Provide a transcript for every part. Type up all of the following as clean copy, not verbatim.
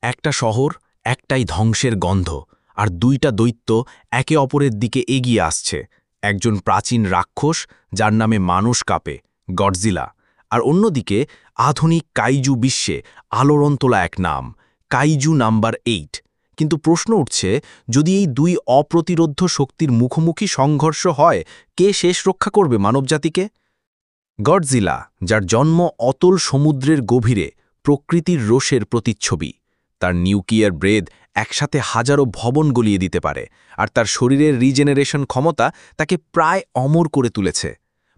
একটা শহর, একটাই ধ্বংসের গন্ধ, আর দুইটা দৈত্য একে অপরের দিকে এগিয়ে আসছে। একজন প্রাচীন রাক্ষস যার নামে মানুষ কাঁপে, গডজিলা, আর অন্যদিকে আধুনিক কাইজু বিশ্বে আলোড়ন তোলা এক নাম, কাইজু নাম্বার 8। কিন্তু প্রশ্ন উঠছে, যদি এই দুই অপ্রতিরোধ্য শক্তির মুখোমুখি সংঘর্ষ হয়, কে শেষ রক্ষা করবে মানবজাতিকে? গডজিলা, যার জন্ম অতল সমুদ্রের গভীরে, প্রকৃতির রোষের প্রতিচ্ছবি। তার নিউক্লিয়ার ব্রেথ একসাথে হাজারো ভবন গলিয়ে দিতে পারে, আর তার শরীরের রিজেনারেশন ক্ষমতা তাকে প্রায় অমর করে তুলেছে।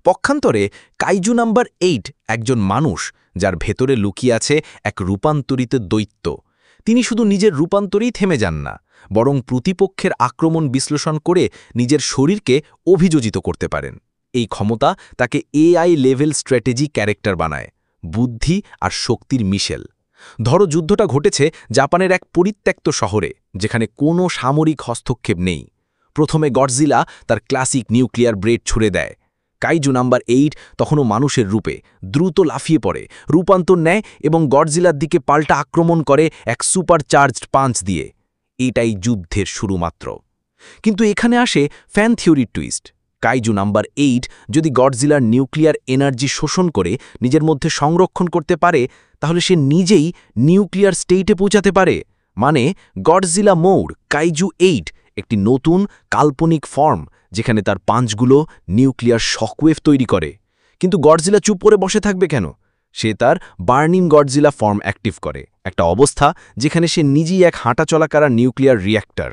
পক্ষান্তরে কাইজু নাম্বার 8 একজন মানুষ, যার ভেতরে লুকিয়ে আছে এক রূপান্তরিত দৈত্য। তিনি শুধু নিজের রূপান্তরেই থেমে যান না, বরং প্রতিপক্ষের আক্রমণ বিশ্লেষণ করে নিজের শরীরকে অভিযোজিত করতে পারেন। এই ক্ষমতা তাকে এআই লেভেল স্ট্র্যাটেজি ক্যারেক্টার বানায়, বুদ্ধি আর শক্তির মিশেল। ধরো, যুদ্ধটা ঘটেছে জাপানের এক পরিত্যক্ত শহরে, যেখানে কোনো সামরিক হস্তক্ষেপ নেই। প্রথমে গডজিলা তার ক্লাসিক নিউক্লিয়ার ব্রেড ছুড়ে দেয়। কাইজু নাম্বার 8 তখনও মানুষের রূপে দ্রুত লাফিয়ে পড়ে, রূপান্তর নেয় এবং গডজিলার দিকে পাল্টা আক্রমণ করে এক সুপারচার্জড পাঞ্চ দিয়ে। এটাই যুদ্ধের শুরু মাত্র। কিন্তু এখানে আসে ফ্যান থিওরির টুইস্ট। কাইজু নাম্বার 8 যদি গডজিলার নিউক্লিয়ার এনার্জি শোষণ করে নিজের মধ্যে সংরক্ষণ করতে পারে, তাহলে সে নিজেই নিউক্লিয়ার স্টেটে পৌঁছাতে পারে। মানে গডজিলা মোর কাইজু 8 একটি নতুন কাল্পনিক ফর্ম, যেখানে তার পাঞ্চগুলো নিউক্লিয়ার শকওয়েভ তৈরি করে। কিন্তু গডজিলা চুপ করে বসে থাকবে কেন? সে তার বার্নিং গডজিলা ফর্ম অ্যাক্টিভ করে, একটা অবস্থা যেখানে সে নিজেই এক হাঁটা চলাকারা নিউক্লিয়ার রিয়্যাক্টর।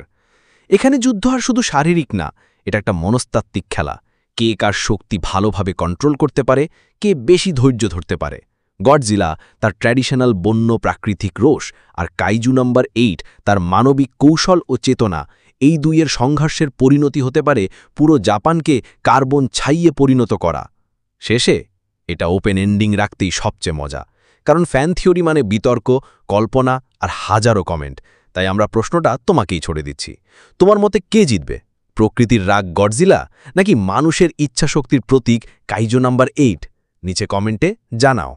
এখানে যুদ্ধ আর শুধু শারীরিক না, এটা একটা মনস্তাত্ত্বিক খেলা। কে কার শক্তি ভালোভাবে কন্ট্রোল করতে পারে, কে বেশি ধৈর্য ধরতে পারে। গডজিলা তার ট্র্যাডিশনাল বন্য প্রাকৃতিক রোষ, আর কাইজু নাম্বার 8 তার মানবিক কৌশল ও চেতনা। এই দুইয়ের সংঘর্ষের পরিণতি হতে পারে পুরো জাপানকে কার্বন ছাইয়ে পরিণত করা। শেষে এটা ওপেন এন্ডিং রাখতেই সবচেয়ে মজা, কারণ ফ্যান থিওরি মানে বিতর্ক, কল্পনা আর হাজারো কমেন্ট। তাই আমরা প্রশ্নটা তোমাকেই ছড়ে দিচ্ছি। তোমার মতে কে জিতবে? প্রকৃতির রাগ গডজিলা, নাকি মানুষের ইচ্ছাশক্তির প্রতীক কাইজু নাম্বার 8? নিচে কমেন্টে জানাও।